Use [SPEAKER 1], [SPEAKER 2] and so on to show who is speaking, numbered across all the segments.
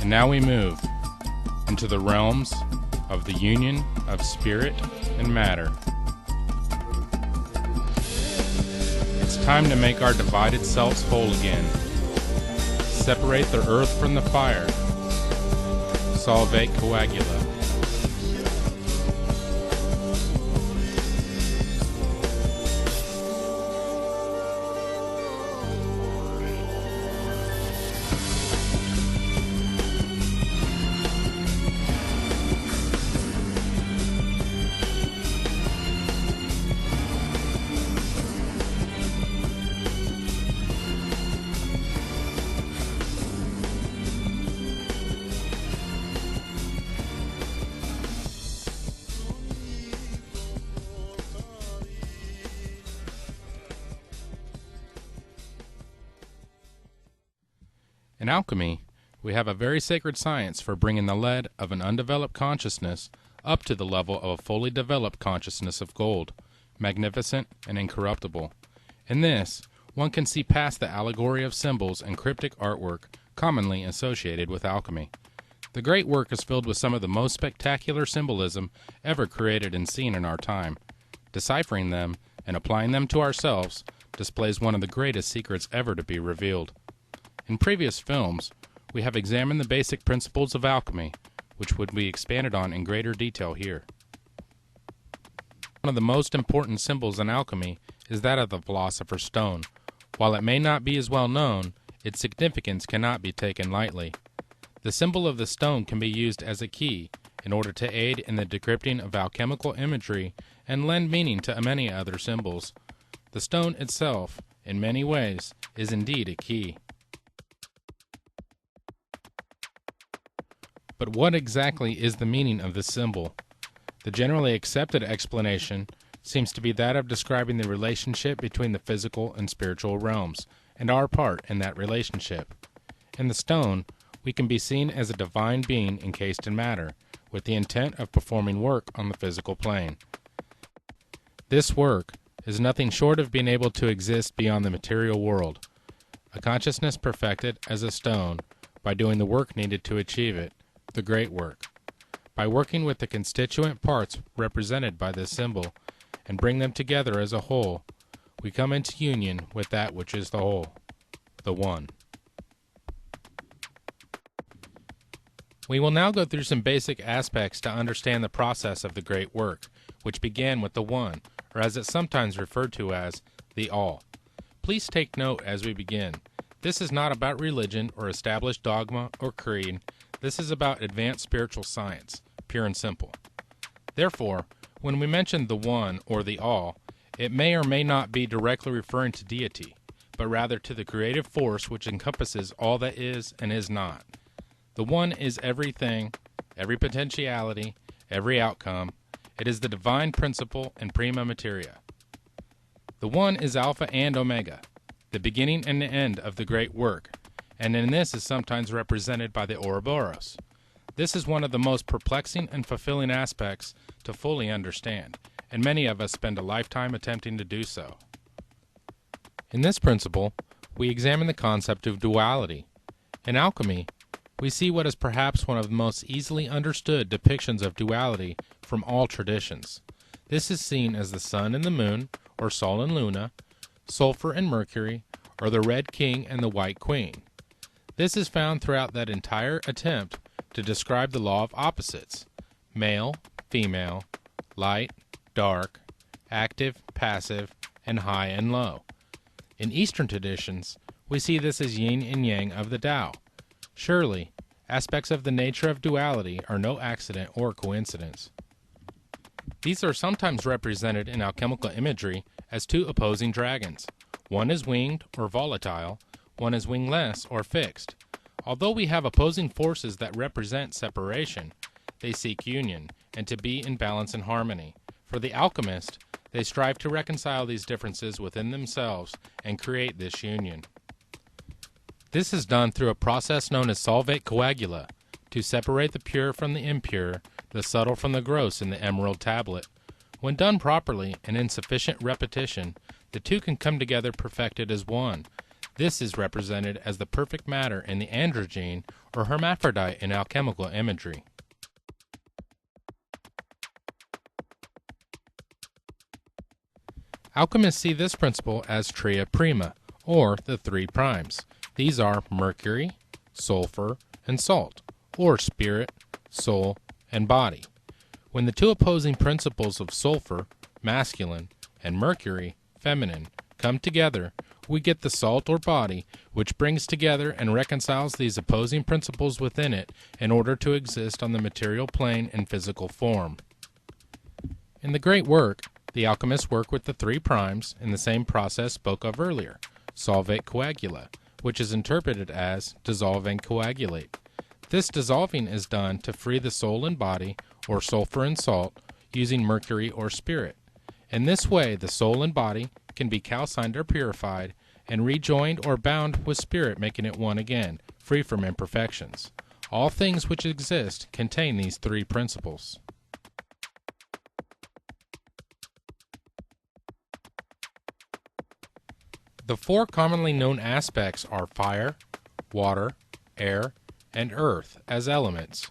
[SPEAKER 1] And now we move into the realms of the union of spirit and matter. It's time to make our divided selves whole again. Separate the earth from the fire. Solvate Coagula. In alchemy, we have a very sacred science for bringing the lead of an undeveloped consciousness up to the level of a fully developed consciousness of gold, magnificent and incorruptible. In this, one can see past the allegory of symbols and cryptic artwork commonly associated with alchemy. The great work is filled with some of the most spectacular symbolism ever created and seen in our time. Deciphering them and applying them to ourselves displays one of the greatest secrets ever to be revealed. In previous films, we have examined the basic principles of alchemy, which would be expanded on in greater detail here. One of the most important symbols in alchemy is that of the philosopher's stone. While it may not be as well known, its significance cannot be taken lightly. The symbol of the stone can be used as a key in order to aid in the decrypting of alchemical imagery and lend meaning to many other symbols. The stone itself, in many ways, is indeed a key. But what exactly is the meaning of this symbol? The generally accepted explanation seems to be that of describing the relationship between the physical and spiritual realms, and our part in that relationship. In the stone, we can be seen as a divine being encased in matter, with the intent of performing work on the physical plane. This work is nothing short of being able to exist beyond the material world, a consciousness perfected as a stone by doing the work needed to achieve it, the great work. By working with the constituent parts represented by this symbol and bring them together as a whole, we come into union with that which is the whole, the One. We will now go through some basic aspects to understand the process of the great work, which began with the One, or as it's sometimes referred to as, the All. Please take note as we begin. This is not about religion or established dogma or creed. This is about advanced spiritual science, pure and simple. Therefore, when we mention the One or the All, it may or may not be directly referring to deity, but rather to the creative force which encompasses all that is and is not. The One is everything, every potentiality, every outcome. It is the divine principle and prima materia. The One is Alpha and Omega, the beginning and the end of the great work, and in this is sometimes represented by the Ouroboros. This is one of the most perplexing and fulfilling aspects to fully understand, and many of us spend a lifetime attempting to do so. In this principle, we examine the concept of duality. In alchemy, we see what is perhaps one of the most easily understood depictions of duality from all traditions. This is seen as the sun and the moon, or Sol and Luna, sulfur and mercury, or the red king and the white queen. This is found throughout that entire attempt to describe the law of opposites: male, female, light, dark, active, passive, and high and low. In Eastern traditions, we see this as yin and yang of the Tao. Surely, aspects of the nature of duality are no accident or coincidence. These are sometimes represented in alchemical imagery as two opposing dragons. One is winged or volatile, one is wingless or fixed. Although we have opposing forces that represent separation, they seek union and to be in balance and harmony. For the alchemist, they strive to reconcile these differences within themselves and create this union. This is done through a process known as solvate Coagula, to separate the pure from the impure, the subtle from the gross in the emerald tablet. When done properly and in sufficient repetition, the two can come together perfected as one. This is represented as the perfect matter in the androgyne or hermaphrodite in alchemical imagery. Alchemists see this principle as tria prima, or the three primes. These are mercury, sulfur, and salt, or spirit, soul, and body. When the two opposing principles of sulfur, masculine, and mercury, feminine, come together, we get the salt or body, which brings together and reconciles these opposing principles within it in order to exist on the material plane in physical form. In the great work, the alchemists work with the three primes in the same process spoke of earlier, solvate coagula, which is interpreted as dissolve and coagulate. This dissolving is done to free the soul and body, or sulfur and salt, using mercury or spirit. In this way, the soul and body can be calcined or purified, and rejoined or bound with spirit, making it one again, free from imperfections. All things which exist contain these three principles. The four commonly known aspects are fire, water, air, and earth as elements,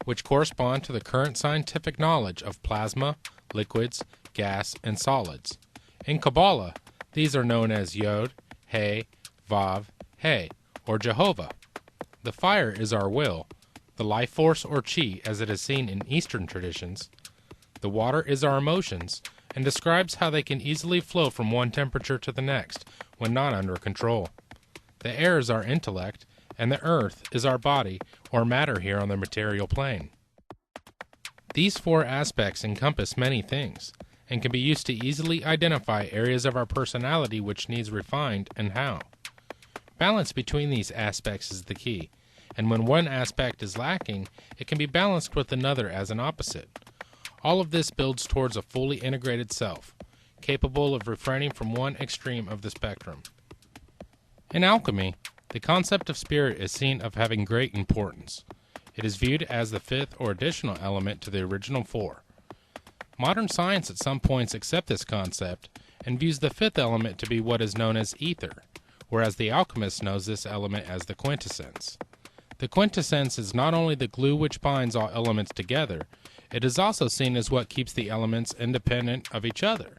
[SPEAKER 1] which correspond to the current scientific knowledge of plasma, liquids, gas, and solids. In Kabbalah, these are known as Yod, He, Vav, He, or Jehovah. The fire is our will, the life force or chi as it is seen in Eastern traditions. The water is our emotions, and describes how they can easily flow from one temperature to the next when not under control. The air is our intellect, and the earth is our body or matter here on the material plane. These four aspects encompass many things, and can be used to easily identify areas of our personality which needs refined and how. Balance between these aspects is the key, and when one aspect is lacking, it can be balanced with another as an opposite. All of this builds towards a fully integrated self, capable of refraining from one extreme of the spectrum. In alchemy, the concept of spirit is seen of having great importance. It is viewed as the fifth or additional element to the original four. Modern science at some points accepts this concept and views the fifth element to be what is known as ether, whereas the alchemist knows this element as the quintessence. The quintessence is not only the glue which binds all elements together, it is also seen as what keeps the elements independent of each other.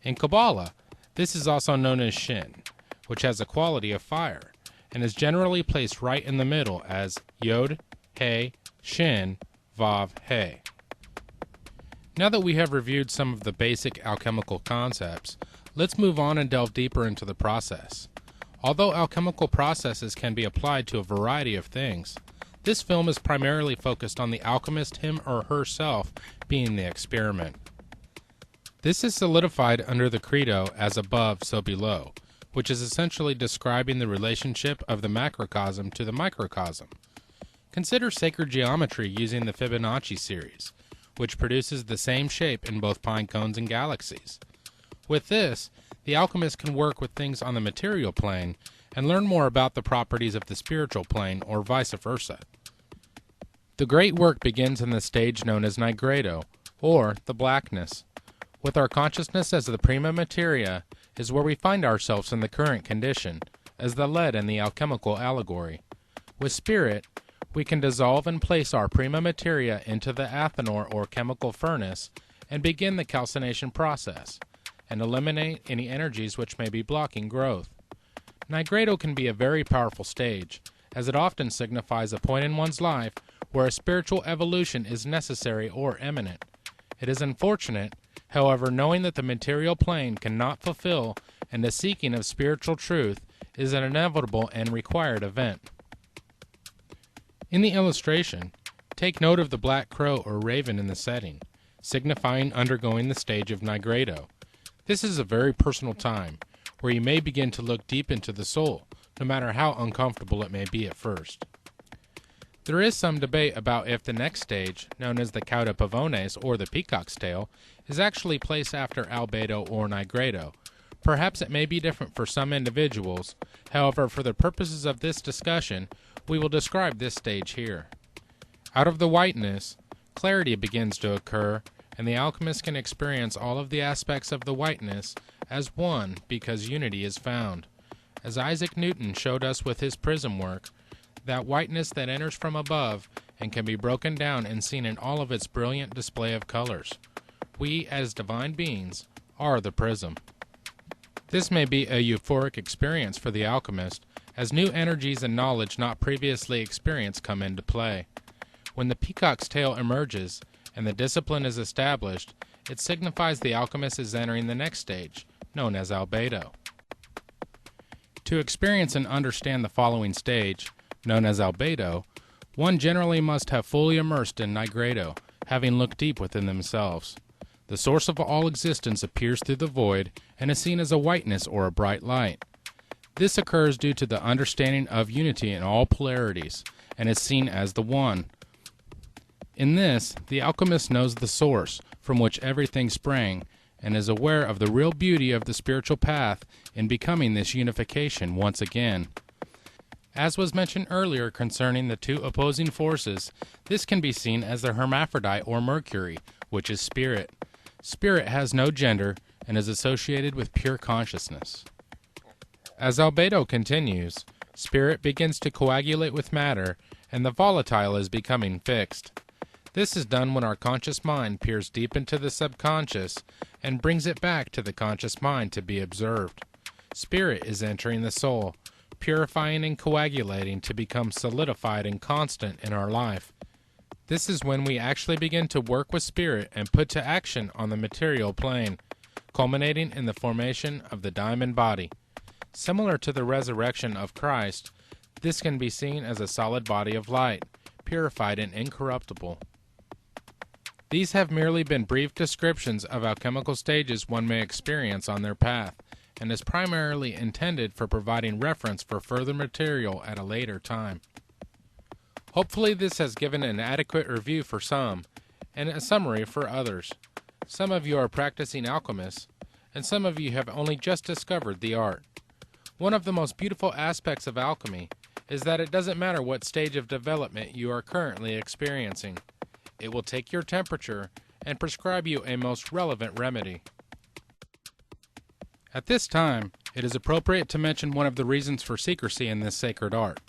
[SPEAKER 1] In Kabbalah, this is also known as Shin, which has a quality of fire, and is generally placed right in the middle as Yod, He, Shin, Vav, He. Now that we have reviewed some of the basic alchemical concepts, let's move on and delve deeper into the process. Although alchemical processes can be applied to a variety of things, this film is primarily focused on the alchemist him or herself being the experiment. This is solidified under the credo as above so below, which is essentially describing the relationship of the macrocosm to the microcosm. Consider sacred geometry using the Fibonacci series, which produces the same shape in both pine cones and galaxies. With this, the alchemist can work with things on the material plane and learn more about the properties of the spiritual plane, or vice versa. The great work begins in the stage known as nigredo, or the blackness. With our consciousness as the prima materia is where we find ourselves in the current condition, as the lead in the alchemical allegory. With spirit, we can dissolve and place our prima materia into the athanor or chemical furnace and begin the calcination process, and eliminate any energies which may be blocking growth. Nigredo can be a very powerful stage, as it often signifies a point in one's life where a spiritual evolution is necessary or imminent. It is unfortunate, however, knowing that the material plane cannot fulfill, and the seeking of spiritual truth is an inevitable and required event. In the illustration, take note of the black crow or raven in the setting, signifying undergoing the stage of nigredo. This is a very personal time, where you may begin to look deep into the soul, no matter how uncomfortable it may be at first. There is some debate about if the next stage, known as the cauda pavones or the peacock's tail, is actually placed after albedo or nigredo. Perhaps it may be different for some individuals, however, for the purposes of this discussion, we will describe this stage here. Out of the whiteness, clarity begins to occur, and the alchemist can experience all of the aspects of the whiteness as one because unity is found. As Isaac Newton showed us with his prism work, that whiteness that enters from above and can be broken down and seen in all of its brilliant display of colors. We, as divine beings, are the prism. This may be a euphoric experience for the alchemist, as new energies and knowledge not previously experienced come into play. When the peacock's tail emerges and the discipline is established, it signifies the alchemist is entering the next stage, known as albedo. To experience and understand the following stage, known as albedo, one generally must have fully immersed in nigredo, having looked deep within themselves. The source of all existence appears through the void and is seen as a whiteness or a bright light. This occurs due to the understanding of unity in all polarities, and is seen as the one. In this, the alchemist knows the source from which everything sprang, and is aware of the real beauty of the spiritual path in becoming this unification once again. As was mentioned earlier concerning the two opposing forces, this can be seen as the hermaphrodite or Mercury, which is spirit. Spirit has no gender and is associated with pure consciousness. As albedo continues, spirit begins to coagulate with matter, and the volatile is becoming fixed. This is done when our conscious mind peers deep into the subconscious and brings it back to the conscious mind to be observed. Spirit is entering the soul, purifying and coagulating to become solidified and constant in our life. This is when we actually begin to work with spirit and put to action on the material plane, culminating in the formation of the diamond body. Similar to the resurrection of Christ, this can be seen as a solid body of light, purified and incorruptible. These have merely been brief descriptions of alchemical stages one may experience on their path, and is primarily intended for providing reference for further material at a later time. Hopefully this has given an adequate review for some, and a summary for others. Some of you are practicing alchemists, and some of you have only just discovered the art. One of the most beautiful aspects of alchemy is that it doesn't matter what stage of development you are currently experiencing. It will take your temperature and prescribe you a most relevant remedy. At this time, it is appropriate to mention one of the reasons for secrecy in this sacred art.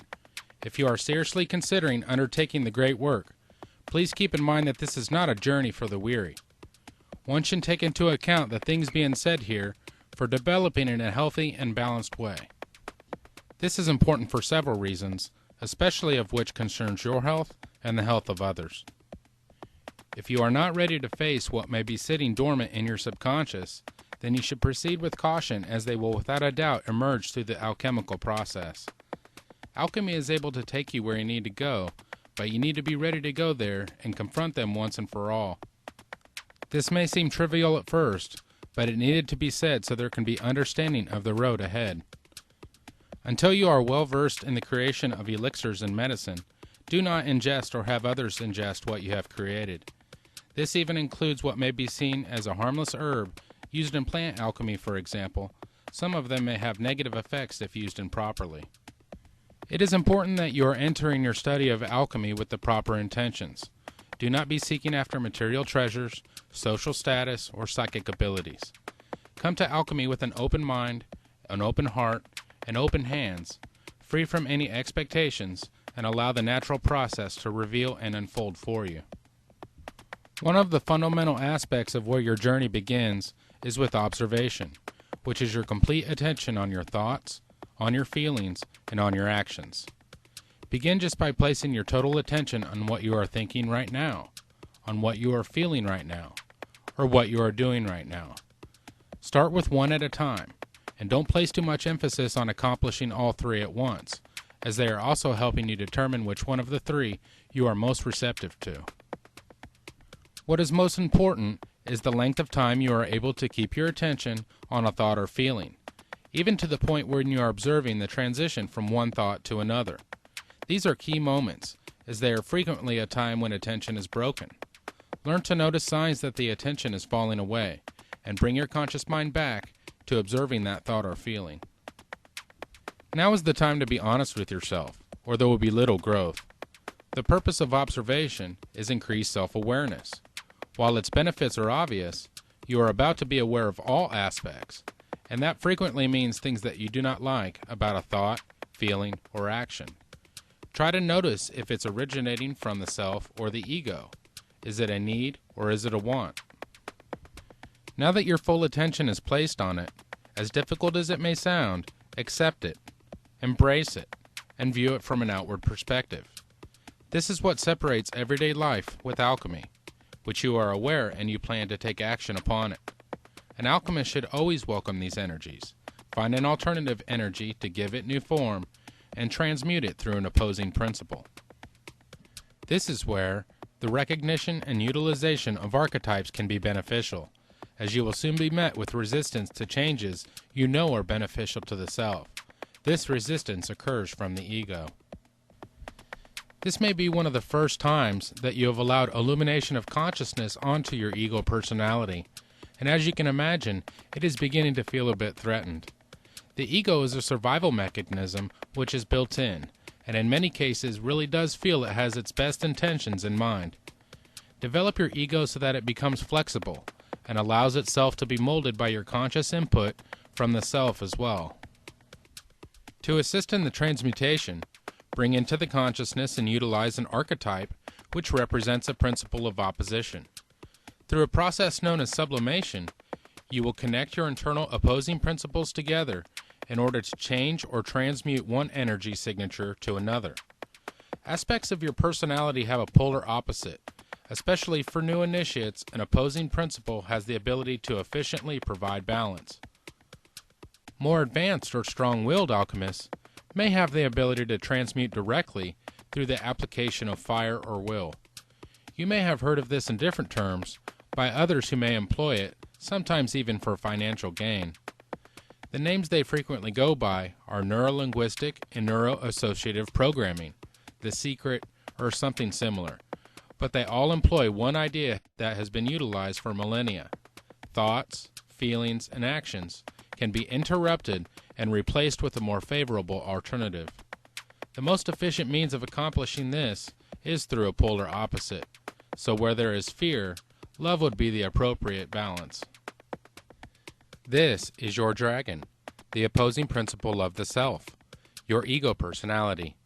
[SPEAKER 1] If you are seriously considering undertaking the great work, please keep in mind that this is not a journey for the weary. One should take into account the things being said here for developing in a healthy and balanced way. This is important for several reasons, especially of which concerns your health and the health of others. If you are not ready to face what may be sitting dormant in your subconscious, then you should proceed with caution, as they will without a doubt emerge through the alchemical process. Alchemy is able to take you where you need to go, but you need to be ready to go there and confront them once and for all. This may seem trivial at first, but it needed to be said so there can be understanding of the road ahead. Until you are well versed in the creation of elixirs and medicine, do not ingest or have others ingest what you have created. This even includes what may be seen as a harmless herb used in plant alchemy, for example. Some of them may have negative effects if used improperly. It is important that you are entering your study of alchemy with the proper intentions. Do not be seeking after material treasures, social status, or psychic abilities. Come to alchemy with an open mind, an open heart, and open hands, free from any expectations, and allow the natural process to reveal and unfold for you. One of the fundamental aspects of where your journey begins is with observation, which is your complete attention on your thoughts, on your feelings, and on your actions. Begin just by placing your total attention on what you are thinking right now, on what you are feeling right now, or what you are doing right now. Start with one at a time, and don't place too much emphasis on accomplishing all three at once, as they are also helping you determine which one of the three you are most receptive to. What is most important is the length of time you are able to keep your attention on a thought or feeling, even to the point where you are observing the transition from one thought to another. These are key moments, as they are frequently a time when attention is broken. Learn to notice signs that the attention is falling away, and bring your conscious mind back to observing that thought or feeling. Now is the time to be honest with yourself, or there will be little growth. The purpose of observation is increased self-awareness. While its benefits are obvious, you are about to be aware of all aspects, and that frequently means things that you do not like about a thought, feeling, or action. Try to notice if it's originating from the self or the ego. Is it a need or is it a want? Now that your full attention is placed on it, as difficult as it may sound, accept it, embrace it, and view it from an outward perspective. This is what separates everyday life with alchemy, which you are aware and you plan to take action upon it. An alchemist should always welcome these energies, find an alternative energy to give it new form, and transmute it through an opposing principle. This is where the recognition and utilization of archetypes can be beneficial, as you will soon be met with resistance to changes you know are beneficial to the self. This resistance occurs from the ego. This may be one of the first times that you have allowed illumination of consciousness onto your ego personality, and as you can imagine, it is beginning to feel a bit threatened. The ego is a survival mechanism which is built in, and in many cases really does feel it has its best intentions in mind. Develop your ego so that it becomes flexible, and allows itself to be molded by your conscious input from the self as well. To assist in the transmutation, bring into the consciousness and utilize an archetype which represents a principle of opposition. Through a process known as sublimation, you will connect your internal opposing principles together in order to change or transmute one energy signature to another. Aspects of your personality have a polar opposite. Especially for new initiates, an opposing principle has the ability to efficiently provide balance. More advanced or strong-willed alchemists may have the ability to transmute directly through the application of fire or will. You may have heard of this in different terms by others who may employ it, sometimes even for financial gain. The names they frequently go by are neurolinguistic and neuroassociative programming, the secret, or something similar, but they all employ one idea that has been utilized for millennia. Thoughts, feelings, and actions can be interrupted and replaced with a more favorable alternative. The most efficient means of accomplishing this is through a polar opposite, so where there is fear, love would be the appropriate balance. This is your dragon, the opposing principle of the self, your ego personality.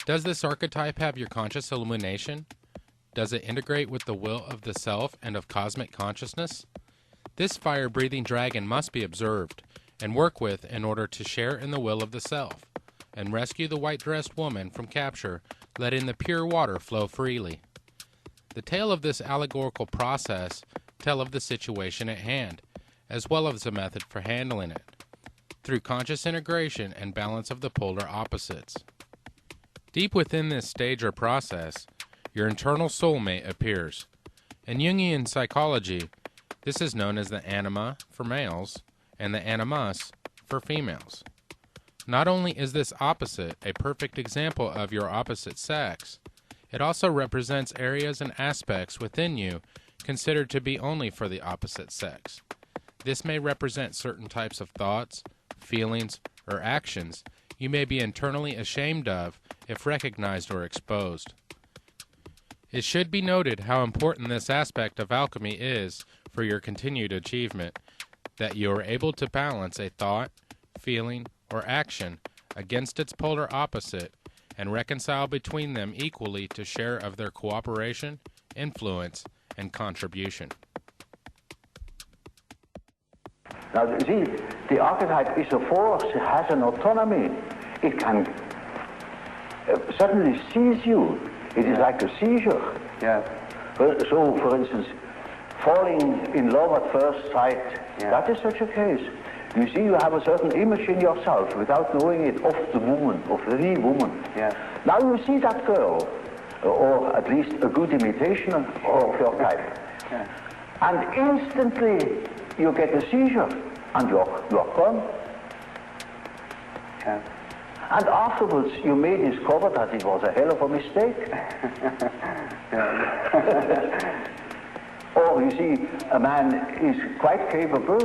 [SPEAKER 1] Does this archetype have your conscious illumination? Does it integrate with the will of the self and of cosmic consciousness? This fire-breathing dragon must be observed and worked with in order to share in the will of the self and rescue the white-dressed woman from capture, letting the pure water flow freely. The tale of this allegorical process tell of the situation at hand, as well as a method for handling it, through conscious integration and balance of the polar opposites. Deep within this stage or process, your internal soulmate appears. In Jungian psychology, this is known as the anima for males and the animus for females. Not only is this opposite a perfect example of your opposite sex, it also represents areas and aspects within you considered to be only for the opposite sex. This may represent certain types of thoughts, feelings, or actions you may be internally ashamed of if recognized or exposed. It should be noted how important this aspect of alchemy is for your continued achievement, that you are able to balance a thought, feeling, or action against its polar opposite and reconcile between them equally to share of their cooperation, influence, and contribution.
[SPEAKER 2] Now, see, the archetype is a force, it has an autonomy. It can suddenly seize you. It is like a seizure.
[SPEAKER 3] Yeah.
[SPEAKER 2] So, for instance, falling in love at first sight, that is such a case. You see, you have a certain image in yourself without knowing it of the woman, of the woman.
[SPEAKER 3] Yeah.
[SPEAKER 2] Now you see that girl, or at least a good imitation of your type.
[SPEAKER 3] Yeah.
[SPEAKER 2] And instantly you get a seizure, and you're gone.
[SPEAKER 3] Yeah.
[SPEAKER 2] And afterwards you may discover that it was a hell of a mistake. Or you see, a man is quite capable,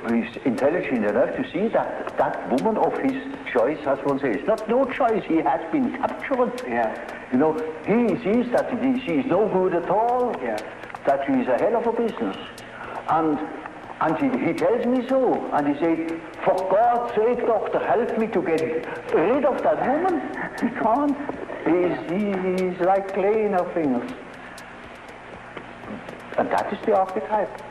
[SPEAKER 2] he's intelligent enough to see that that woman of his choice, as one says, not no choice, he has been captured.
[SPEAKER 3] Yeah.
[SPEAKER 2] You know, he sees that she is no good at all,
[SPEAKER 3] Yeah.
[SPEAKER 2] that she is a hell of a business. And And he tells me so, and he said, for God's sake, doctor, help me to get rid of that woman. He can't. He's like clay in her fingers. And that is the archetype.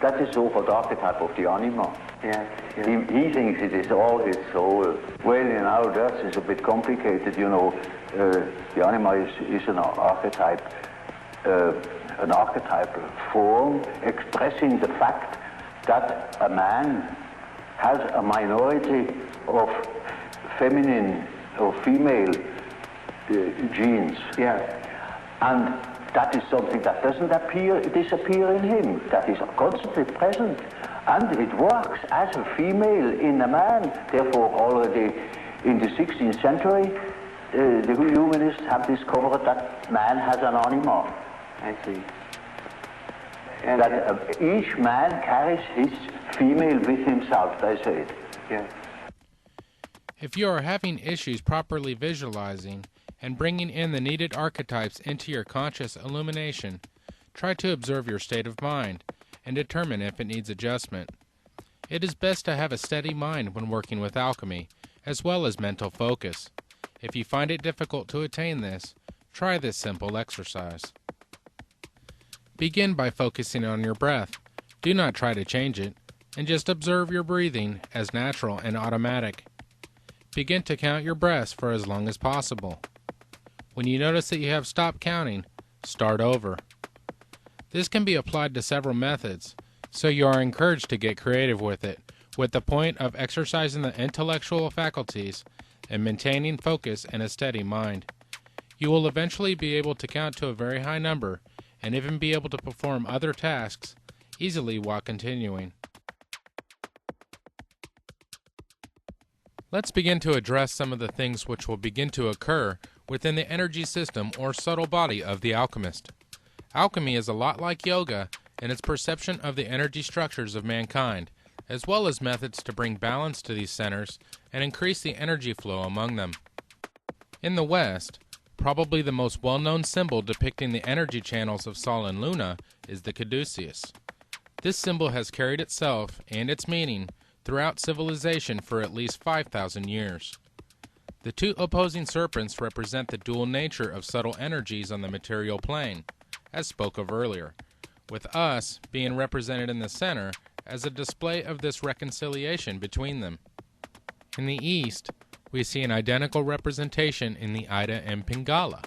[SPEAKER 2] That is the so-called archetype of the anima.
[SPEAKER 3] Yes, yes.
[SPEAKER 2] He thinks it is all his soul. Well, in our earth it's a bit complicated, you know. The anima is an archetype, an archetypal form expressing the fact that a man has a minority of feminine or female genes.
[SPEAKER 3] Yes.
[SPEAKER 2] And that is something that doesn't disappear in him. That is constantly present. And it works as a female in a man. Therefore, already in the 16th century, the humanists have discovered that man has an anima.
[SPEAKER 3] I see. And
[SPEAKER 2] that each man carries his female with himself, they say.
[SPEAKER 3] Yes.
[SPEAKER 1] If you are having issues properly visualizing and bringing in the needed archetypes into your conscious illumination, try to observe your state of mind and determine if it needs adjustment. It is best to have a steady mind when working with alchemy, as well as mental focus. If you find it difficult to attain this, try this simple exercise. Begin by focusing on your breath. Do not try to change it, and just observe your breathing as natural and automatic. Begin to count your breaths for as long as possible. When you notice that you have stopped counting, start over. This can be applied to several methods, so you are encouraged to get creative with it, with the point of exercising the intellectual faculties and maintaining focus and a steady mind. You will eventually be able to count to a very high number and even be able to perform other tasks easily while continuing. Let's begin to address some of the things which will begin to occur within the energy system or subtle body of the alchemist. Alchemy is a lot like yoga in its perception of the energy structures of mankind, as well as methods to bring balance to these centers and increase the energy flow among them. In the West, probably the most well-known symbol depicting the energy channels of Sol and Luna is the caduceus. This symbol has carried itself and its meaning throughout civilization for at least 5,000 years. The two opposing serpents represent the dual nature of subtle energies on the material plane, as spoke of earlier, with us being represented in the center as a display of this reconciliation between them. In the East, we see an identical representation in the Ida and Pingala,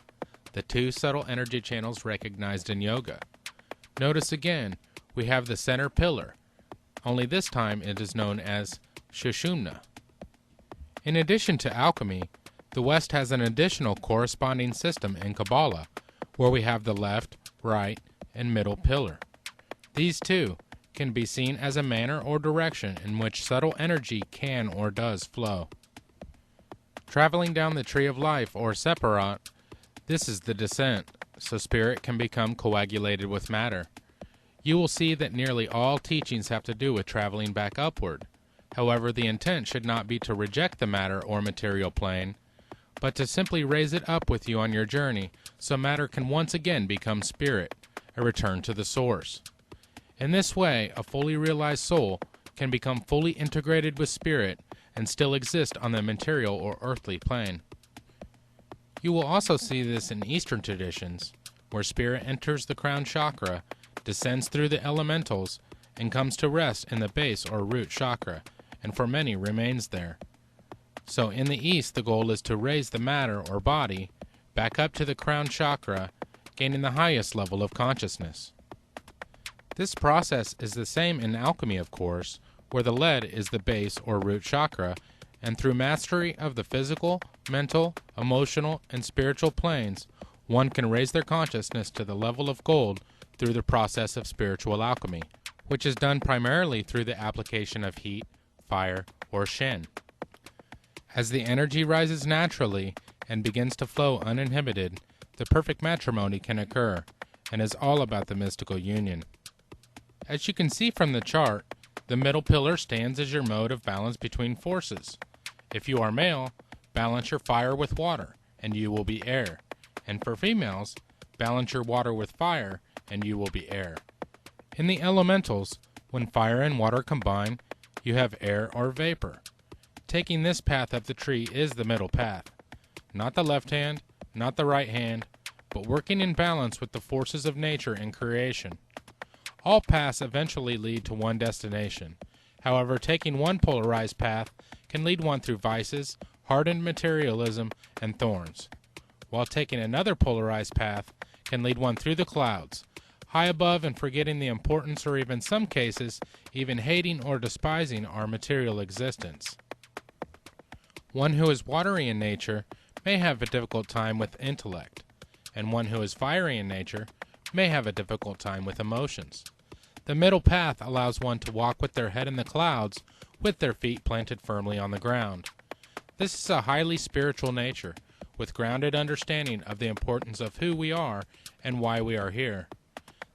[SPEAKER 1] the two subtle energy channels recognized in yoga. Notice again, we have the center pillar, only this time it is known as Shushumna. In addition to alchemy, the West has an additional corresponding system in Kabbalah, where we have the left, right, and middle pillar. These two can be seen as a manner or direction in which subtle energy can or does flow. Traveling down the tree of life or separat, this is the descent, so spirit can become coagulated with matter. You will see that nearly all teachings have to do with traveling back upward. However, the intent should not be to reject the matter or material plane, but to simply raise it up with you on your journey so matter can once again become spirit, a return to the source. In this way, a fully realized soul can become fully integrated with spirit and still exist on the material or earthly plane. You will also see this in Eastern traditions, where spirit enters the crown chakra, descends through the elementals, and comes to rest in the base or root chakra, and for many remains there. So in the East, the goal is to raise the matter or body back up to the crown chakra, gaining the highest level of consciousness. This process is the same in alchemy, of course, where the lead is the base or root chakra, and through mastery of the physical, mental, emotional, and spiritual planes, one can raise their consciousness to the level of gold through the process of spiritual alchemy, which is done primarily through the application of heat, fire, or shen. As the energy rises naturally and begins to flow uninhibited, the perfect matrimony can occur, and is all about the mystical union. As you can see from the chart, the middle pillar stands as your mode of balance between forces. If you are male, balance your fire with water, and you will be air. And for females, balance your water with fire, and you will be air. In the elementals, When fire and water combine, you have air or vapor. Taking this path up the tree is the middle path. Not the left hand, not the right hand, but working in balance with the forces of nature and creation. All paths eventually lead to one destination. However, taking one polarized path can lead one through vices, hardened materialism, and thorns, while taking another polarized path can lead one through the clouds, high above and forgetting the importance or even some cases even hating or despising our material existence. One who is watery in nature may have a difficult time with intellect, and one who is fiery in nature may have a difficult time with emotions. The middle path allows one to walk with their head in the clouds with their feet planted firmly on the ground. This is a highly spiritual nature, with grounded understanding of the importance of who we are and why we are here.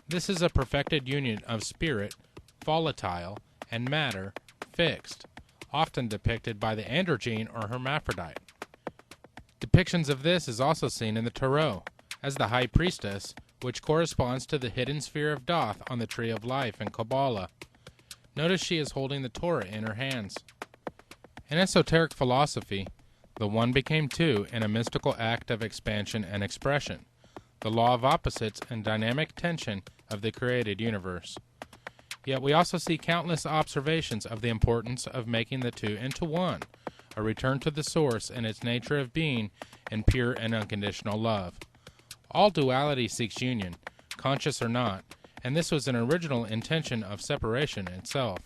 [SPEAKER 1] This is a perfected union of spirit, volatile, and matter, fixed, often depicted by the androgyne or hermaphrodite. Depictions of this is also seen in the Tarot, as the High Priestess, which corresponds to the hidden sphere of Thoth on the Tree of Life in Coagula. Notice she is holding the Torah in her hands. In esoteric philosophy, the one became two in a mystical act of expansion and expression, the law of opposites and dynamic tension of the created universe. Yet we also see countless observations of the importance of making the two into one, a return to the source and its nature of being in pure and unconditional love. All duality seeks union, conscious or not, and this was an original intention of separation itself.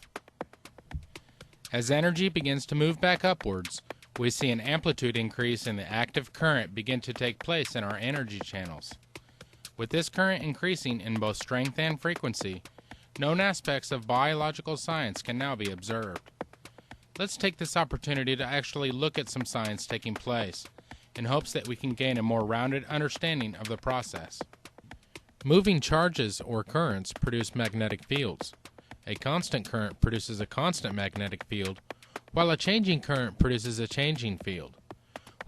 [SPEAKER 1] As energy begins to move back upwards, we see an amplitude increase in the active current begin to take place in our energy channels. With this current increasing in both strength and frequency, known aspects of biological science can now be observed. Let's take this opportunity to actually look at some science taking place, in hopes that we can gain a more rounded understanding of the process. Moving charges or currents produce magnetic fields. A constant current produces a constant magnetic field, while a changing current produces a changing field.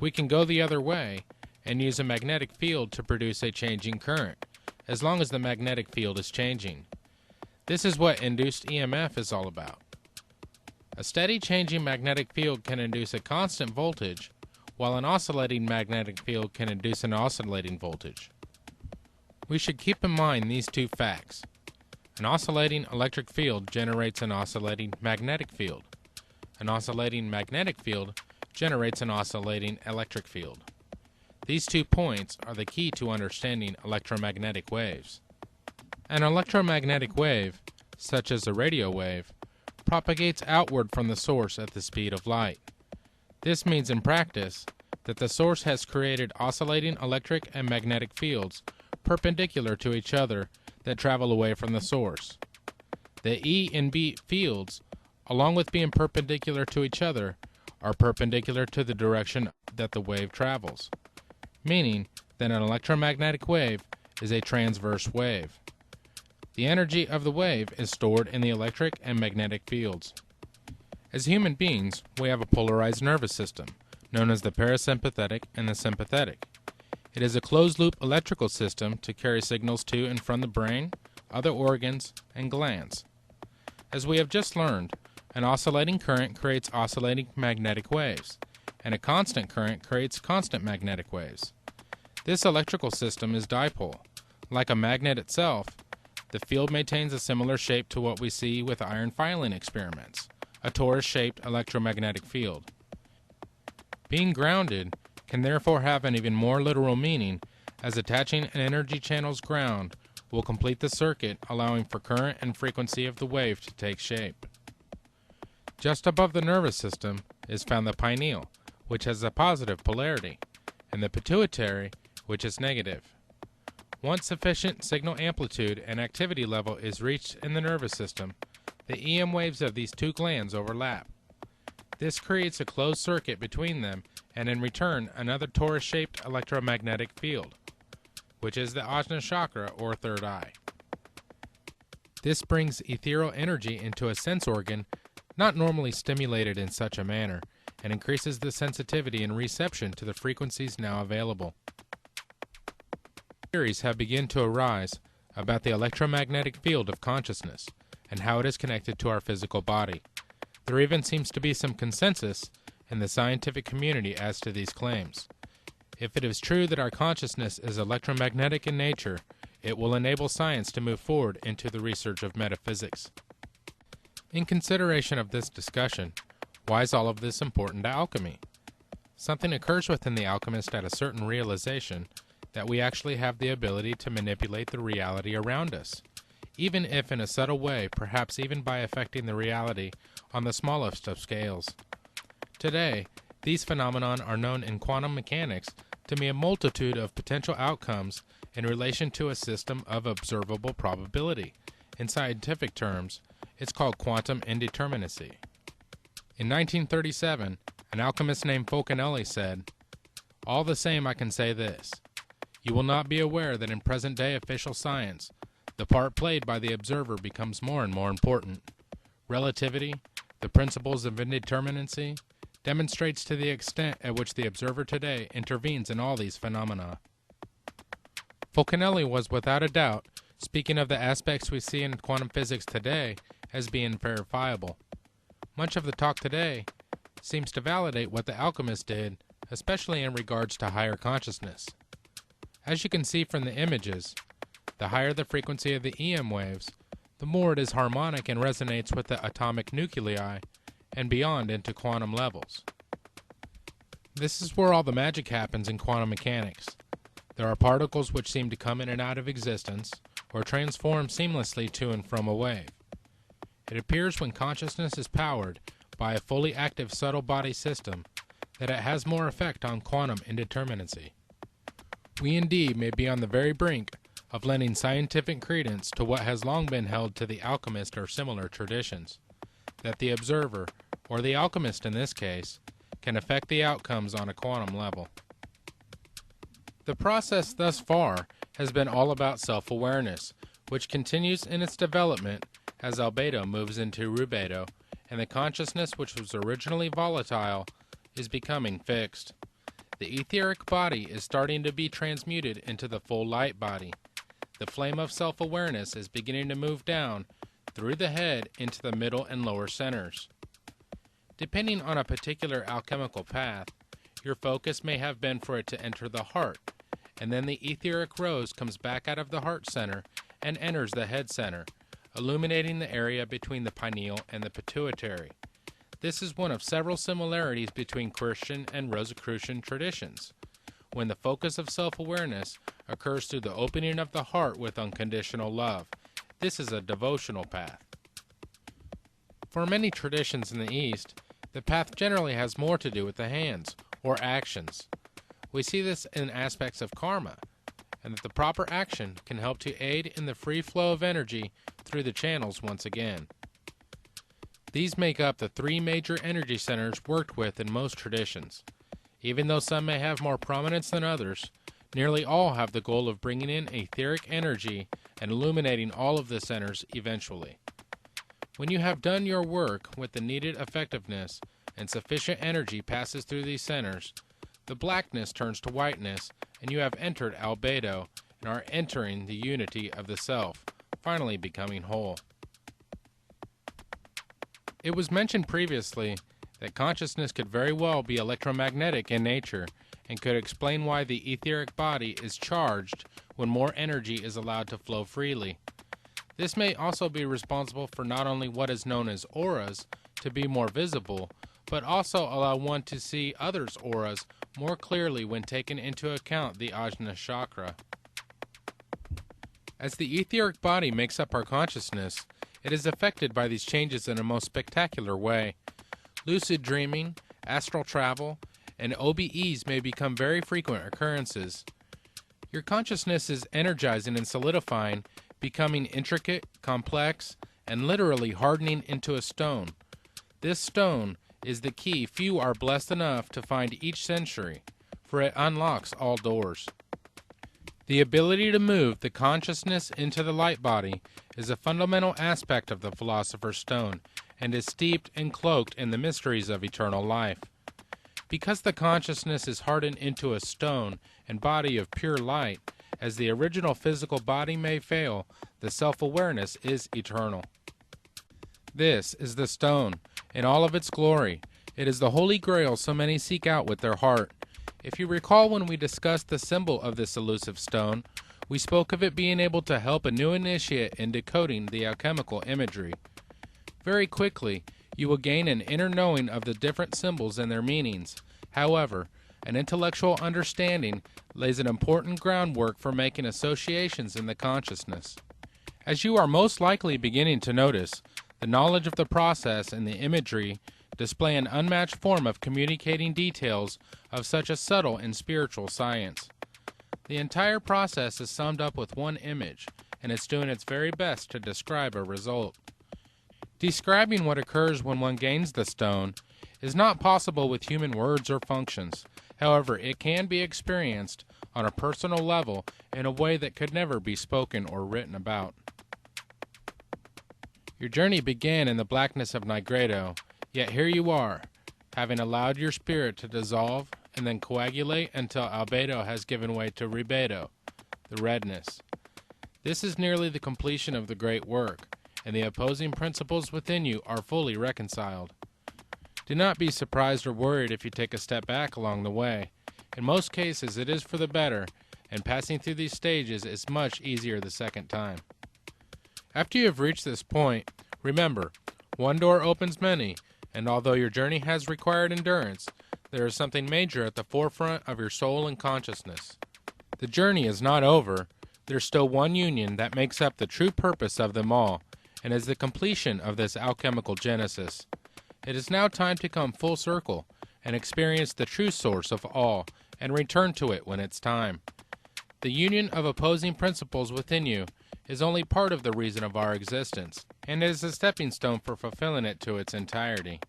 [SPEAKER 1] We can go the other way and use a magnetic field to produce a changing current, as long as the magnetic field is changing. This is what induced EMF is all about. A steady changing magnetic field can induce a constant voltage, while an oscillating magnetic field can induce an oscillating voltage. We should keep in mind these two facts. An oscillating electric field generates an oscillating magnetic field. An oscillating magnetic field generates an oscillating electric field. These 2 points are the key to understanding electromagnetic waves. An electromagnetic wave, such as a radio wave, propagates outward from the source at the speed of light. This means in practice that the source has created oscillating electric and magnetic fields perpendicular to each other that travel away from the source. The E and B fields, along with being perpendicular to each other, are perpendicular to the direction that the wave travels, meaning that an electromagnetic wave is a transverse wave. The energy of the wave is stored in the electric and magnetic fields. As human beings, we have a polarized nervous system, known as the parasympathetic and the sympathetic. It is a closed-loop electrical system to carry signals to and from the brain, other organs, and glands. As we have just learned, an oscillating current creates oscillating magnetic waves, and a constant current creates constant magnetic waves. This electrical system is dipole. Like a magnet itself, the field maintains a similar shape to what we see with iron filing experiments, a torus-shaped electromagnetic field. Being grounded can therefore have an even more literal meaning, as attaching an energy channel's ground will complete the circuit, allowing for current and frequency of the wave to take shape. Just above the nervous system is found the pineal, which has a positive polarity, and the pituitary, which is negative. Once sufficient signal amplitude and activity level is reached in the nervous system, the EM waves of these two glands overlap. This creates a closed circuit between them, and in return another torus-shaped electromagnetic field, which is the Ajna chakra or third eye. This brings ethereal energy into a sense organ not normally stimulated in such a manner, and increases the sensitivity and reception to the frequencies now available. Theories have begun to arise about the electromagnetic field of consciousness, and how it is connected to our physical body. There even seems to be some consensus in the scientific community as to these claims. If it is true that our consciousness is electromagnetic in nature, it will enable science to move forward into the research of metaphysics. In consideration of this discussion, why is all of this important to alchemy? Something occurs within the alchemist at a certain realization that we actually have the ability to manipulate the reality around us, even if in a subtle way, perhaps even by affecting the reality on the smallest of scales. Today, these phenomena are known in quantum mechanics to be a multitude of potential outcomes in relation to a system of observable probability. In scientific terms, it's called quantum indeterminacy. In 1937, an alchemist named Fulcanelli said, "All the same, I can say this. You will not be aware that in present-day official science, the part played by the observer becomes more and more important. Relativity, the principles of indeterminacy, demonstrates to the extent at which the observer today intervenes in all these phenomena." Fulcanelli was without a doubt speaking of the aspects we see in quantum physics today as being verifiable. Much of the talk today seems to validate what the alchemist did, especially in regards to higher consciousness. As you can see from the images, the higher the frequency of the EM waves, the more it is harmonic and resonates with the atomic nuclei and beyond into quantum levels. This is where all the magic happens in quantum mechanics. There are particles which seem to come in and out of existence, or transform seamlessly to and from a wave. It appears when consciousness is powered by a fully active subtle body system that it has more effect on quantum indeterminacy. We indeed may be on the very brink of lending scientific credence to what has long been held to the alchemist or similar traditions, that the observer, or the alchemist in this case, can affect the outcomes on a quantum level. The process thus far has been all about self-awareness, which continues in its development as albedo moves into rubedo, and the consciousness which was originally volatile is becoming fixed. The etheric body is starting to be transmuted into the full light body. The flame of self-awareness is beginning to move down through the head into the middle and lower centers. Depending on a particular alchemical path, your focus may have been for it to enter the heart, and then the etheric rose comes back out of the heart center and enters the head center, illuminating the area between the pineal and the pituitary. This is one of several similarities between Christian and Rosicrucian traditions, when the focus of self-awareness occurs through the opening of the heart with unconditional love. This is a devotional path. For many traditions in the East, the path generally has more to do with the hands, or actions. We see this in aspects of karma, and that the proper action can help to aid in the free flow of energy through the channels once again. These make up the three major energy centers worked with in most traditions. Even though some may have more prominence than others, nearly all have the goal of bringing in etheric energy and illuminating all of the centers eventually. When you have done your work with the needed effectiveness and sufficient energy passes through these centers, the blackness turns to whiteness, and you have entered albedo and are entering the unity of the self, finally becoming whole. It was mentioned previously that consciousness could very well be electromagnetic in nature and could explain why the etheric body is charged when more energy is allowed to flow freely. This may also be responsible for not only what is known as auras to be more visible, but also allow one to see others' auras more clearly when taken into account the Ajna chakra. As the etheric body makes up our consciousness, it is affected by these changes in a most spectacular way. Lucid dreaming, astral travel, and OBEs may become very frequent occurrences. Your consciousness is energizing and solidifying, becoming intricate, complex, and literally hardening into a stone. This stone is the key few are blessed enough to find each century, for it unlocks all doors. The ability to move the consciousness into the light body is a fundamental aspect of the Philosopher's Stone, and is steeped and cloaked in the mysteries of eternal life. Because the consciousness is hardened into a stone and body of pure light, as the original physical body may fail, the self-awareness is eternal. This is the stone, in all of its glory. It is the Holy Grail so many seek out with their heart. If you recall, when we discussed the symbol of this elusive stone, we spoke of it being able to help a new initiate in decoding the alchemical imagery. Very quickly, you will gain an inner knowing of the different symbols and their meanings. However, an intellectual understanding lays an important groundwork for making associations in the consciousness. As you are most likely beginning to notice, the knowledge of the process and the imagery display an unmatched form of communicating details of such a subtle and spiritual science. The entire process is summed up with one image, and it's doing its very best to describe a result. Describing what occurs when one gains the stone is not possible with human words or functions. However, it can be experienced on a personal level in a way that could never be spoken or written about. Your journey began in the blackness of Nigredo, yet here you are, having allowed your spirit to dissolve and then coagulate until albedo has given way to rebedo, the redness. This is nearly the completion of the great work, and the opposing principles within you are fully reconciled. Do not be surprised or worried if you take a step back along the way. In most cases it is for the better, and passing through these stages is much easier the second time. After you have reached this point, remember, one door opens many, and although your journey has required endurance, there is something major at the forefront of your soul and consciousness. The journey is not over. There's still one union that makes up the true purpose of them all, and is the completion of this alchemical genesis. It is now time to come full circle and experience the true source of all, and return to it when it's time. The union of opposing principles within you is only part of the reason of our existence, and is a stepping stone for fulfilling it to its entirety.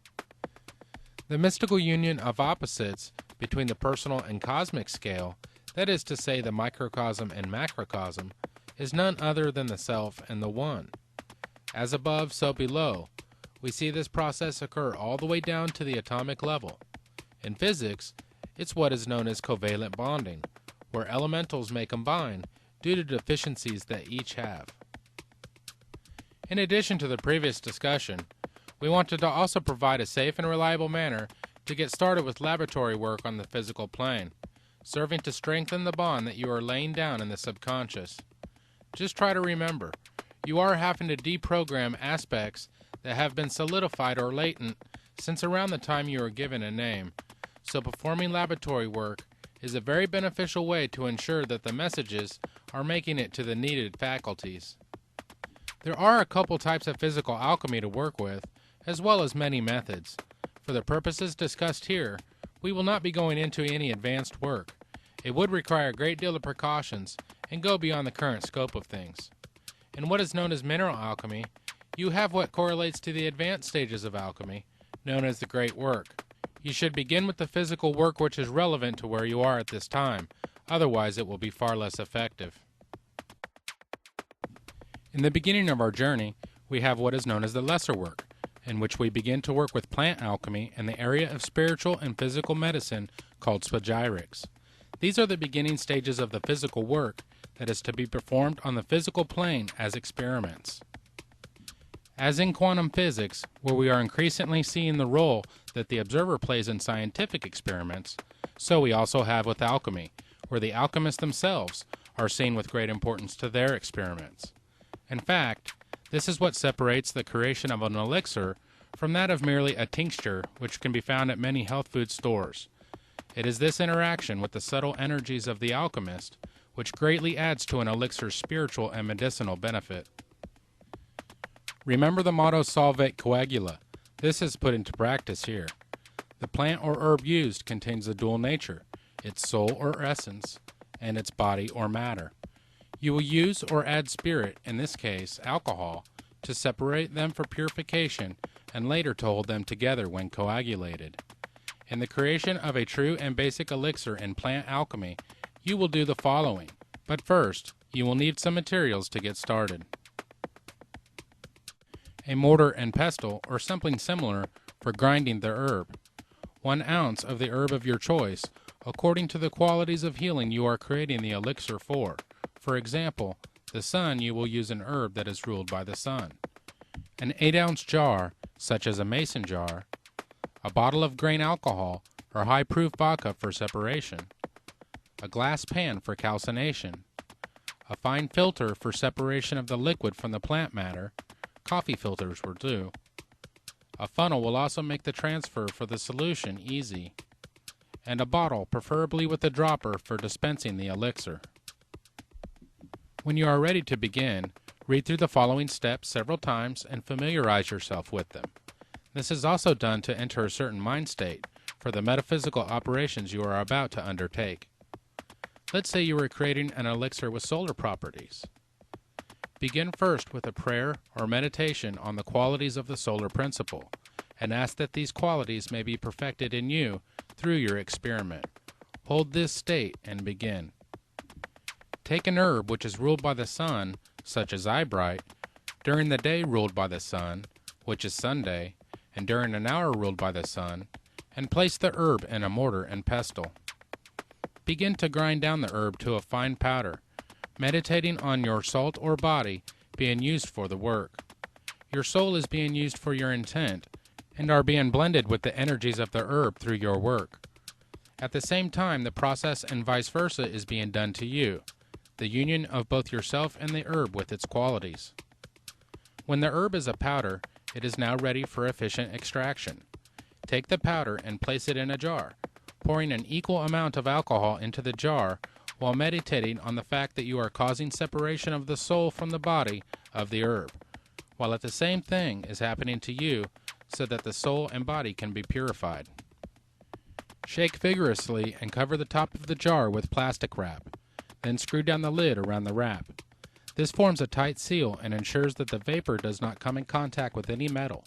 [SPEAKER 1] The mystical union of opposites between the personal and cosmic scale, that is to say the microcosm and macrocosm, is none other than the self and the one. As above, so below. We see this process occur all the way down to the atomic level. In physics, it's what is known as covalent bonding, where elementals may combine due to deficiencies that each have. In addition to the previous discussion, we wanted to also provide a safe and reliable manner to get started with laboratory work on the physical plane, serving to strengthen the bond that you are laying down in the subconscious. Just try to remember, you are having to deprogram aspects that have been solidified or latent since around the time you were given a name, so performing laboratory work is a very beneficial way to ensure that the messages are making it to the needed faculties. There are a couple types of physical alchemy to work with, as well as many methods. For the purposes discussed here, we will not be going into any advanced work. It would require a great deal of precautions and go beyond the current scope of things. In what is known as mineral alchemy, you have what correlates to the advanced stages of alchemy, known as the great work. You should begin with the physical work which is relevant to where you are at this time, otherwise it will be far less effective. In the beginning of our journey, we have what is known as the lesser work, in which we begin to work with plant alchemy in the area of spiritual and physical medicine called spagyrics. These are the beginning stages of the physical work that is to be performed on the physical plane as experiments. As in quantum physics, where we are increasingly seeing the role that the observer plays in scientific experiments, so we also have with alchemy, where the alchemists themselves are seen with great importance to their experiments. In fact, this is what separates the creation of an elixir from that of merely a tincture, which can be found at many health food stores. It is this interaction with the subtle energies of the alchemist which greatly adds to an elixir's spiritual and medicinal benefit. Remember the motto Solvate Coagula. This is put into practice here. The plant or herb used contains a dual nature, its soul or essence, and its body or matter. You will use or add spirit, in this case alcohol, to separate them for purification and later to hold them together when coagulated. In the creation of a true and basic elixir in plant alchemy, you will do the following. But first, you will need some materials to get started. A mortar and pestle, or something similar, for grinding the herb. 1 ounce of the herb of your choice, according to the qualities of healing you are creating the elixir for. For example, the sun, you will use an herb that is ruled by the sun. an 8-ounce jar, such as a mason jar, a bottle of grain alcohol or high-proof vodka for separation, a glass pan for calcination, a fine filter for separation of the liquid from the plant matter. Coffee filters will do. A funnel will also make the transfer for the solution easy, and a bottle, preferably with a dropper, for dispensing the elixir. When you are ready to begin, read through the following steps several times and familiarize yourself with them. This is also done to enter a certain mind state for the metaphysical operations you are about to undertake. Let's say you are creating an elixir with solar properties. Begin first with a prayer or meditation on the qualities of the solar principle, and ask that these qualities may be perfected in you through your experiment. Hold this state and begin. Take an herb which is ruled by the sun, such as eyebright, during the day ruled by the sun, which is Sunday, and during an hour ruled by the sun, and place the herb in a mortar and pestle. Begin to grind down the herb to a fine powder, meditating on your salt or body being used for the work. Your soul is being used for your intent, and are being blended with the energies of the herb through your work. At the same time, the process and vice versa is being done to you, the union of both yourself and the herb with its qualities. When the herb is a powder, it is now ready for efficient extraction. Take the powder and place it in a jar, pouring an equal amount of alcohol into the jar while meditating on the fact that you are causing separation of the soul from the body of the herb, while at the same thing is happening to you so that the soul and body can be purified. Shake vigorously and cover the top of the jar with plastic wrap, then screw down the lid around the wrap. This forms a tight seal and ensures that the vapor does not come in contact with any metal.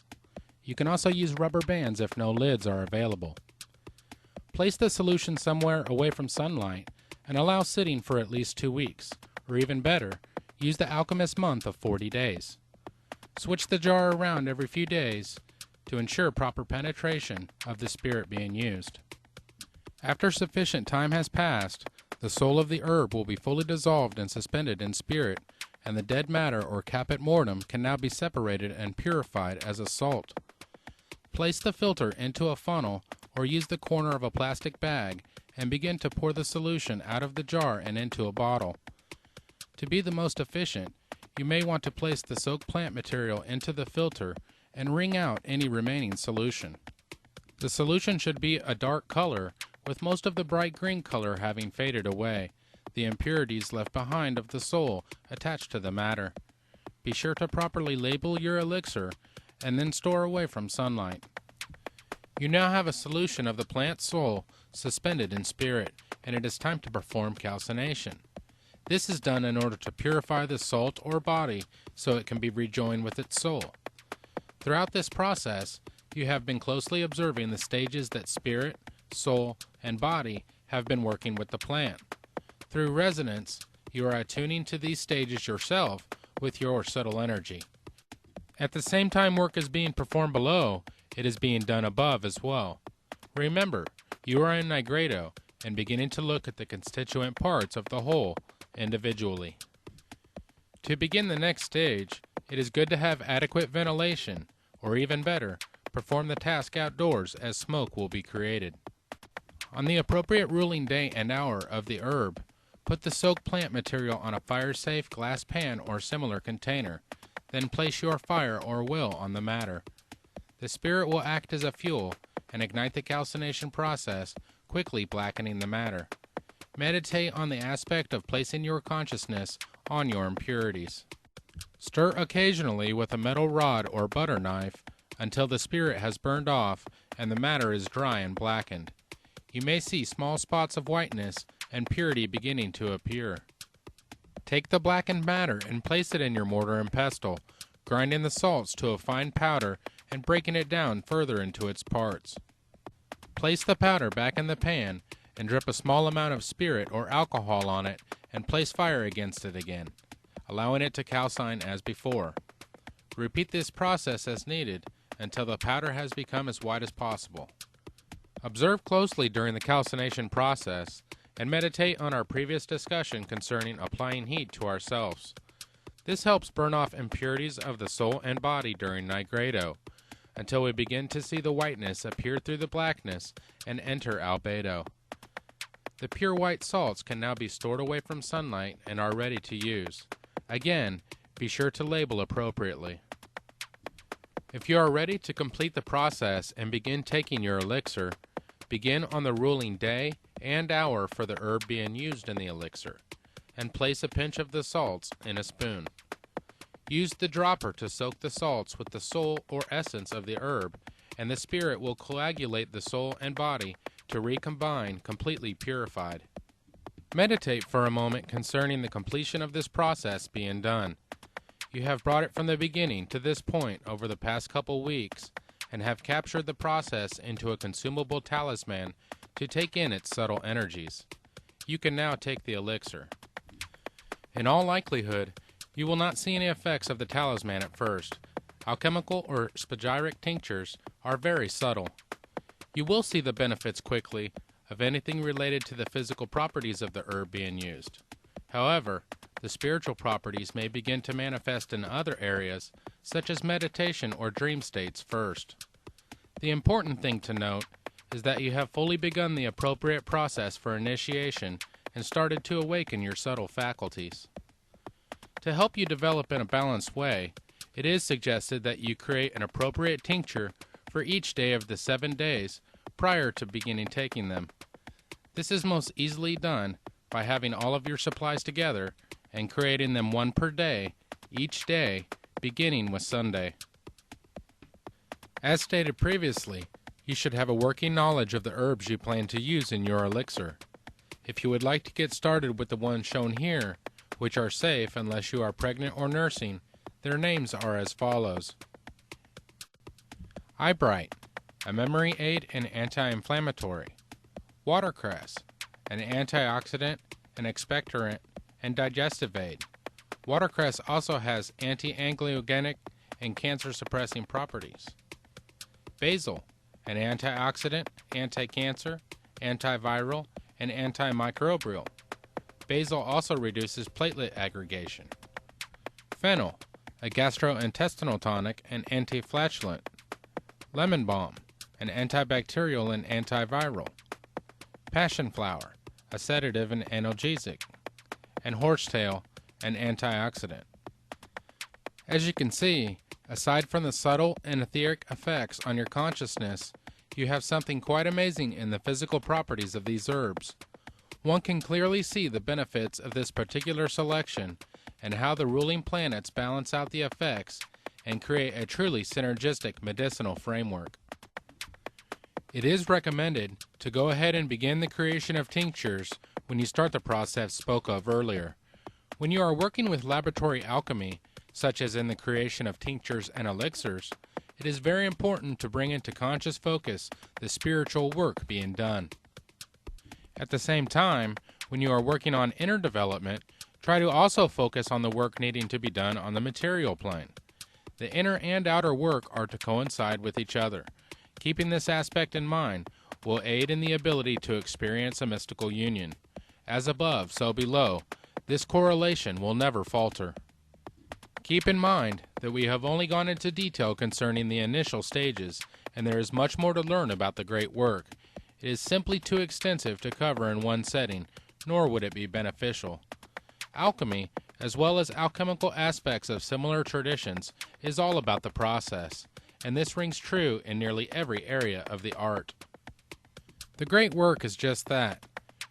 [SPEAKER 1] You can also use rubber bands if no lids are available. Place the solution somewhere away from sunlight and allow sitting for at least 2 weeks, or even better, use the alchemist month of 40 days. Switch the jar around every few days to ensure proper penetration of the spirit being used. After sufficient time has passed, the soul of the herb will be fully dissolved and suspended in spirit, and the dead matter or caput mortem can now be separated and purified as a salt. Place the filter into a funnel or use the corner of a plastic bag and begin to pour the solution out of the jar and into a bottle. To be the most efficient, you may want to place the soaked plant material into the filter and wring out any remaining solution. The solution should be a dark color, with most of the bright green color having faded away, the impurities left behind of the soul attached to the matter. Be sure to properly label your elixir and then store away from sunlight. You now have a solution of the plant soul suspended in spirit, and it is time to perform calcination. This is done in order to purify the salt or body so it can be rejoined with its soul. Throughout this process, you have been closely observing the stages that spirit, soul, and body have been working with the plant. Through resonance, you are attuning to these stages yourself with your subtle energy. At the same time work is being performed below, it is being done above as well. Remember, you are in nigredo and beginning to look at the constituent parts of the whole individually. To begin the next stage, it is good to have adequate ventilation, or even better, perform the task outdoors as smoke will be created. On the appropriate ruling day and hour of the herb, put the soaked plant material on a fire-safe glass pan or similar container, then place your fire or will on the matter. The spirit will act as a fuel and ignite the calcination process, quickly blackening the matter. Meditate on the aspect of placing your consciousness on your impurities. Stir occasionally with a metal rod or butter knife until the spirit has burned off and the matter is dry and blackened. You may see small spots of whiteness and purity beginning to appear. Take the blackened matter and place it in your mortar and pestle, grinding the salts to a fine powder and breaking it down further into its parts. Place the powder back in the pan and drip a small amount of spirit or alcohol on it and place fire against it again, allowing it to calcine as before. Repeat this process as needed until the powder has become as white as possible. Observe closely during the calcination process and meditate on our previous discussion concerning applying heat to ourselves. This helps burn off impurities of the soul and body during nigredo, until we begin to see the whiteness appear through the blackness and enter albedo. The pure white salts can now be stored away from sunlight and are ready to use. Again, be sure to label appropriately. If you are ready to complete the process and begin taking your elixir, begin on the ruling day and hour for the herb being used in the elixir, and place a pinch of the salts in a spoon. Use the dropper to soak the salts with the soul or essence of the herb, and the spirit will coagulate the soul and body to recombine completely purified. Meditate for a moment concerning the completion of this process being done. You have brought it from the beginning to this point over the past couple weeks, and have captured the process into a consumable talisman to take in its subtle energies. You can now take the elixir. In all likelihood, you will not see any effects of the talisman at first. Alchemical or spagyric tinctures are very subtle. You will see the benefits quickly of anything related to the physical properties of the herb being used. However, the spiritual properties may begin to manifest in other areas, such as meditation or dream states first. The important thing to note is that you have fully begun the appropriate process for initiation and started to awaken your subtle faculties. To help you develop in a balanced way, it is suggested that you create an appropriate tincture for each day of the 7 days prior to beginning taking them. This is most easily done by having all of your supplies together and creating them one per day, each day, beginning with Sunday. As stated previously, you should have a working knowledge of the herbs you plan to use in your elixir. If you would like to get started with the ones shown here, which are safe unless you are pregnant or nursing, their names are as follows. Eyebright, a memory aid and anti-inflammatory. Watercress, an antioxidant, an expectorant, and digestive aid. Watercress also has anti-angiogenic and cancer-suppressing properties. Basil, an antioxidant, anti-cancer, antiviral, and antimicrobial. Basil also reduces platelet aggregation. Fennel, a gastrointestinal tonic and anti-flatulent. Lemon balm, an antibacterial and antiviral. Passion flower, a sedative and analgesic. And horsetail, an antioxidant. As you can see, aside from the subtle and etheric effects on your consciousness, you have something quite amazing in the physical properties of these herbs. One can clearly see the benefits of this particular selection and how the ruling planets balance out the effects and create a truly synergistic medicinal framework. It is recommended to go ahead and begin the creation of tinctures when you start the process spoke of earlier. When you are working with laboratory alchemy, such as in the creation of tinctures and elixirs, it is very important to bring into conscious focus the spiritual work being done. At the same time, when you are working on inner development, try to also focus on the work needing to be done on the material plane. The inner and outer work are to coincide with each other. Keeping this aspect in mind will aid in the ability to experience a mystical union. As above, so below, this correlation will never falter. Keep in mind that we have only gone into detail concerning the initial stages, and there is much more to learn about the great work. It is simply too extensive to cover in one setting, nor would it be beneficial. Alchemy, as well as alchemical aspects of similar traditions, is all about the process, and this rings true in nearly every area of the art. The great work is just that.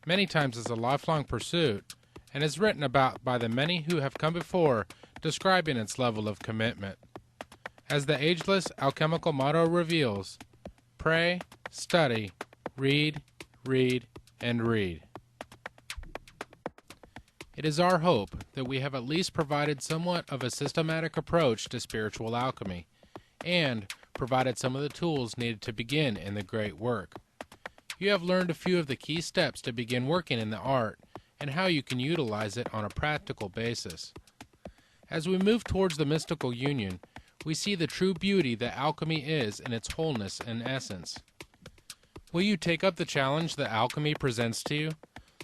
[SPEAKER 1] Many times is a lifelong pursuit, and is written about by the many who have come before, describing its level of commitment. As the ageless alchemical motto reveals, pray, study, read, read, and read. It is our hope that we have at least provided somewhat of a systematic approach to spiritual alchemy, and provided some of the tools needed to begin in the great work. You have learned a few of the key steps to begin working in the art, and how you can utilize it on a practical basis. As we move towards the mystical union, we see the true beauty that alchemy is in its wholeness and essence. Will you take up the challenge that alchemy presents to you?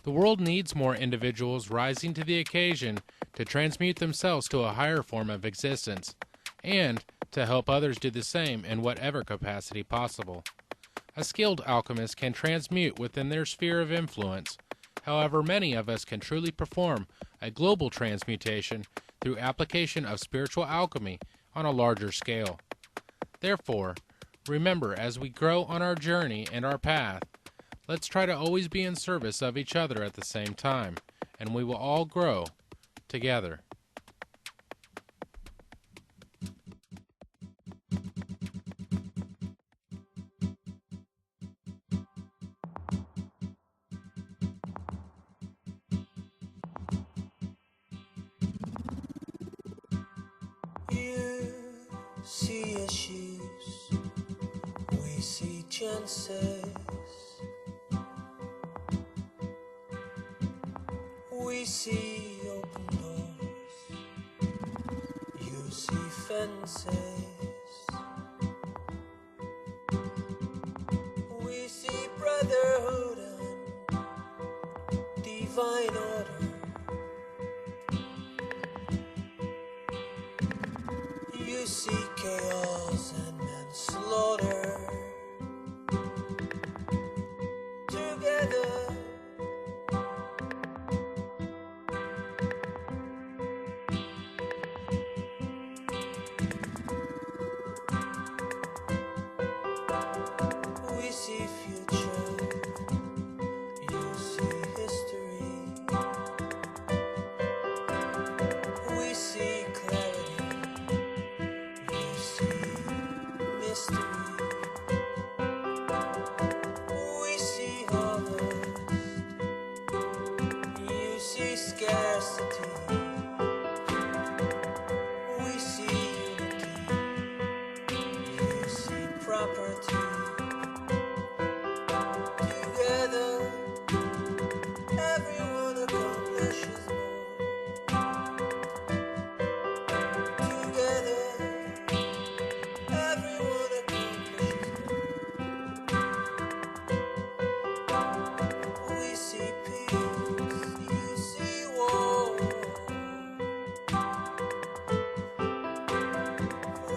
[SPEAKER 1] The world needs more individuals rising to the occasion to transmute themselves to a higher form of existence, and to help others do the same in whatever capacity possible. A skilled alchemist can transmute within their sphere of influence. However, many of us can truly perform a global transmutation through application of spiritual alchemy on a larger scale. Therefore, remember, as we grow on our journey and our path, let's try to always be in service of each other at the same time, and we will all grow together.
[SPEAKER 4] You see issues, we see chances. We see open doors, you see fences. We see brotherhood and divine order. You see chaos and manslaughter. Together we see future, you see history. We see clarity, you see mystery. We see harvest, you see scarcity. We see unity, you see property. Together, everyone accomplishes more. Together, everyone accomplishes more. We see peace, you see war.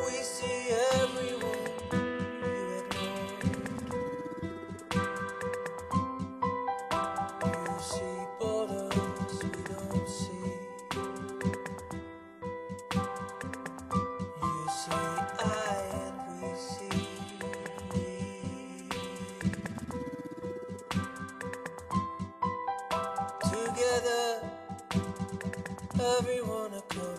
[SPEAKER 4] We see everyone you ignore. You see borders we don't see. You see I and we see we. Together, everyone across.